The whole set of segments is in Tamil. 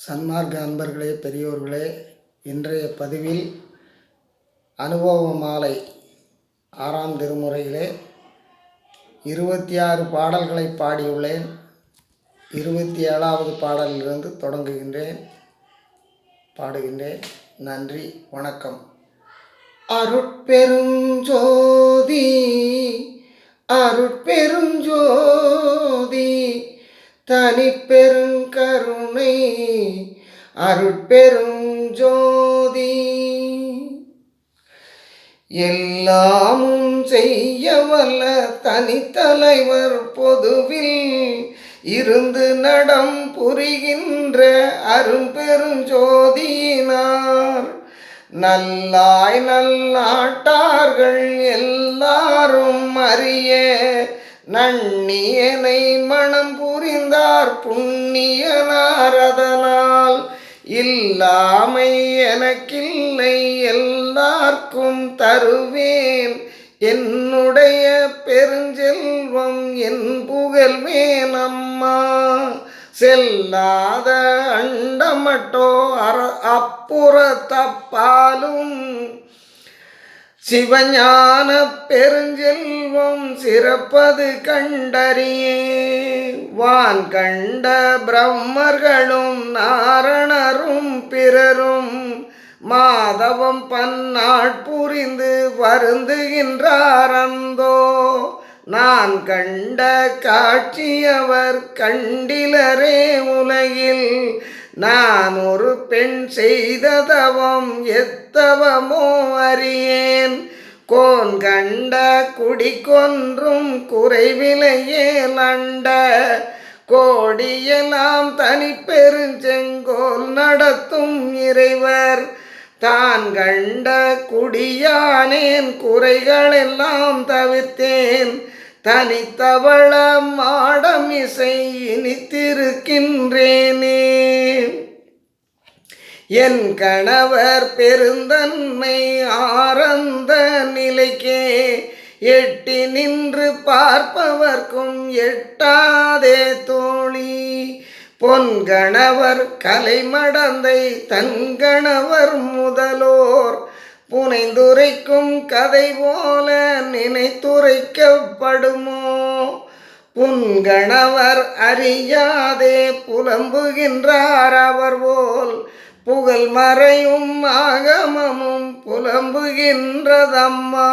சன்மார்க்க அன்பர்களே, பெரியோர்களே, இன்றைய பதிவில் அனுபவ மாலை 6ஆம் திருமுறையிலே 26 பாடல்களை பாடியுள்ளேன். 27வது பாடலிலிருந்து பாடுகின்றேன். நன்றி, வணக்கம். அருட்பெருஞ்சோதி அருட்பெருஞ்சோதி தனிப்பெருங்கருணை அருட்பெருஞ்சோதி எல்லாமும் செய்யவல்ல தனித்தலைவர் பொதுவில் இருந்து நடம் புரிகின்ற அரும்பெருஞ்சோதியினார் நல்லாய் நல்லாட்டார்கள் எல்லாரும் அறிய நன்னியனை மனம் புரிந்தார் புண்ணியனார். அதனால் இல்லாமை எனக்கில்லை எல்லார்க்கும் தருவேன் என்னுடைய பெருஞ்செல்வம் என் புகழ்வேன் அம்மா. செல்லாத அண்டமட்டோ அப்புறத்தப்பாலும் சிவஞான பெருஞ்செல்வம் சிறப்பது கண்டறியே. வான் கண்ட பிரம்மர்களும் நாரணரும் பிறரும் மாதவம் பன்னாட்புரிந்து வருந்துகின்றார் அந்தோ. நான் கண்ட காட்சியவர் கண்டிலரே உலகில் நான் ஒரு பெண் செய்த தவம் எத்தவமோ அறியேன். கோன் கண்ட குடி கொன்றும் குறைவிலையே லண்ட கோடியெல்லாம் தனி பெருஞ்செங்கோல் நடத்தும் இறைவர் தான் கண்ட குடியானேன் குறைகளெல்லாம் தவிர்த்தேன். தனித்தவள மாடம் இசை இனித்திருக்கின்றேனே. என் கணவர் பெருந்தன்மை ஆரந்த நிலைக்கே எட்டி நின்று பார்ப்பவர்க்கும் எட்டாதே தோழி. பொன்கணவர் கலைமடந்தை தன்கணவர் முதலோர் புனைந்துரைக்கும் கதை போல நினைத்துரைக்கப்படுமோ. புன்கணவர் அறியாதே புலம்புகின்றார் அவர் போல் புகழ் மறையும் ஆகமமும் புலம்புகின்றதம்மா.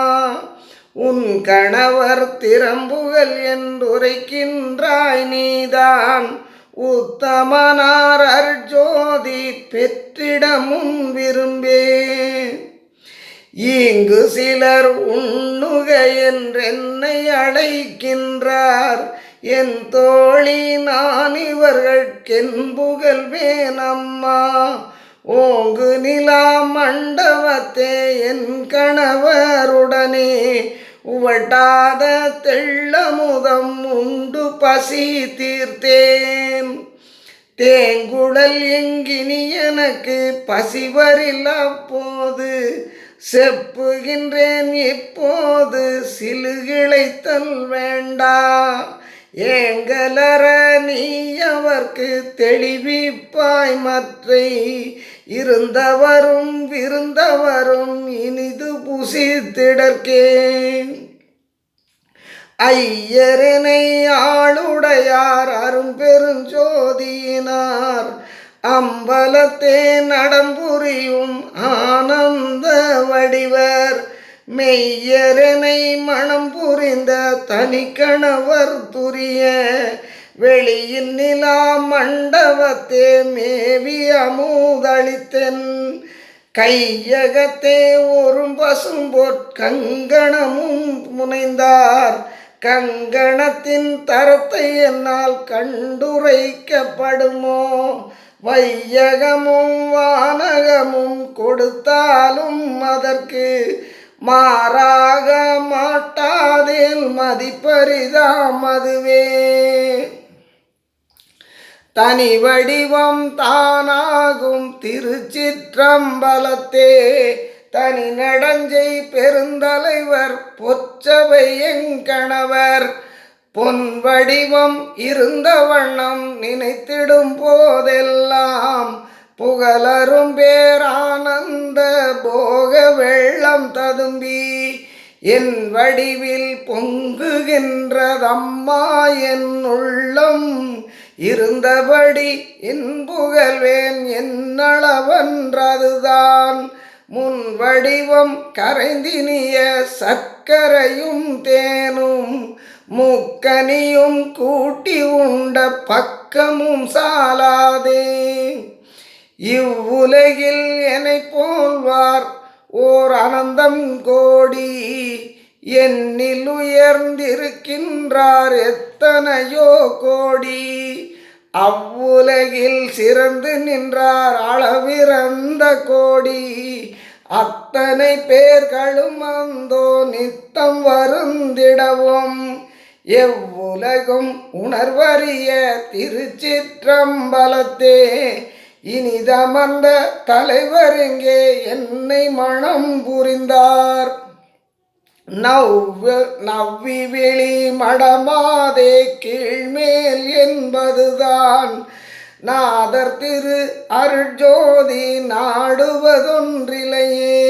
உன் கணவர் திறம்புகள் என்றுரைக்கின்றாய் நீதான் உத்தமனார் அர்ஜோதி பெற்றிட முன் விரும்பே. இங்கு சிலர் உண்ணுக என்றென்னை அழைக்கின்றார் என் தோழி நான் இவர்கட்கென் புகழ்வேன் அம்மா. ஓங்கு நிலா மண்டபத்தே என் கணவருடனே உவட்டாத தெள்ளமுதம் உண்டு பசி தீர்த்தேன். தேங்குழல் எங்கினி எனக்கு பசிவரில் அப்போது செப்புகின்றேன் இப்போது சிலுகிழைத்தல் வேண்டா. ஏங்கலற நீ அவர்க்கு தெளிவிப்பாய் மற்றை இருந்தவரும் விருந்தவரும் இனிது புசித்திடற்கே. ஐயரனை ஆளுடையார் அரும்பெருஞ்சோதியினார் அம்பலத்தே நடம்புரியும் ஆனந்த வடிவர் மெய்யரனை மனம் புரிந்த தனிக்கணவர் துரிய வெளியின் நிலா மண்டபத்தே மேவி அமுதளித்தென் கையகத்தே ஒரு பசும்பொற் கங்கணமும் முனைந்தார். கங்கணத்தின் தரத்தை என்னால் கண்டுரைக்கப்படுமோ. வையகமும் வானகமும் கொடுத்தாலும் அதற்கு மாறாக மாட்டாதேல் மதிப்பரிதாம் அதுவே. தனி வடிவம் தானாகும் திருச்சிற்றம்பலத்தே தனி நடஞ்சை பெருந்தலைவர் பொற்றவை எங்கணவர் பொன் வடிவம் இருந்த வண்ணம் நினைத்திடும் போதெல்லாம் புகழரும் பேரானந்த போக வெள்ளம் ததும்பி என் வடிவில் பொங்குகின்றதம்மா என் உள்ளம். இருந்தபடி என் புகழ்வேன் என்னளவன்றதுதான். முன் வடிவம் கரைந்தினிய சர்க்கரையும் தேனும் முக்கனியும் கூட்டி உண்ட பக்கமும் சாலாதே. இவ்வுலகில் என்னை போல்வார் ஓர் அனந்தம் கோடி என்னில் உயர்ந்திருக்கின்றார் எத்தனையோ கோடி. அவ்வுலகில் சிறந்து நின்றார் அளவிறந்த கோடி. அத்தனை பேர்களும் அந்தோ நித்தம் வருந்திடவும் எவ்வுலகும் உணர்வறிய திருச்சிற்றம்பலத்தே இனிதமர்ந்த தலைவர் இங்கே என்னை மனம் புரிந்தார். நவ்வி வெளி மடமாதே கீழ்மேல் என்பதுதான் நாதர் திரு அருட்ஜோதி நாடுவதொன்றிலையே.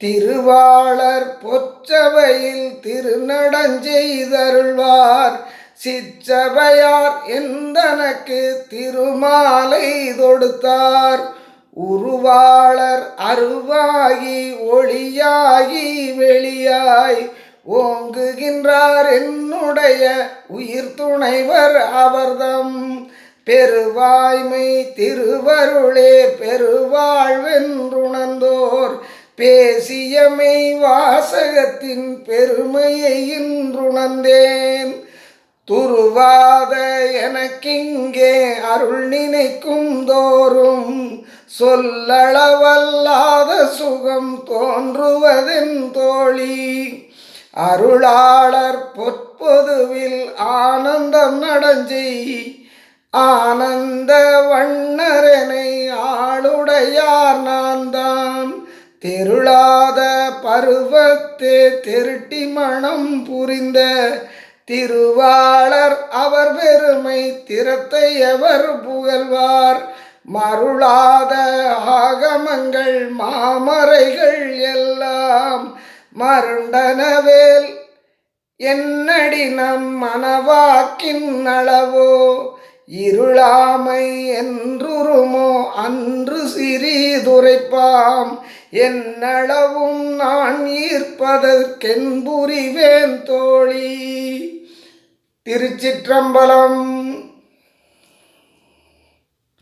திருவாளர் பொற்சபையில் திருநடஞ்செய்தருள்வார் சிற்றபையார் எந்தனக்கு திருமாலை தொடுத்தார். உருவாளர் அருவாகி ஒளியாகி வெளியாய் ஓங்குகின்றார் என்னுடைய உயிர் துணைவர் அவர்தம். பெருவாய்மை திருவருளே பெருவாழ்வென்றுணர்ந்தோர் பேசியமை வாசகத்தின் பெருமையை இன்றுணர்ந்தேன். துருவாத எனக்கிங்கே அருள் நினைக்கும் தோறும் சொல்லளவல்லாத சுகம் தோன்றுவதென் தோழி. அருளாளர் பொற்பொதுவில் ஆனந்தம் நடஞ்செய் ஆனந்த வண்ணரனை ஆளுடையார் நான் தான். தெருளாத பருவத்தே திருட்டி மனம் புரிந்த திருவாளர் அவர் பெருமை திறத்தை எவர் புகழ்வார். மருளாத ஆகமங்கள் மாமறைகள் எல்லாம் மருண்டனவேல் என்னடி நம் மனவாக்கின் அளவோ. இருளாமை என்றுருமோ அன்று சிறிதுரைப்பாம் என்னளவும் நான் ஈர்ப்பதற்கென்புரிவேன் தோழி. திருச்சிற்றம்பலம்.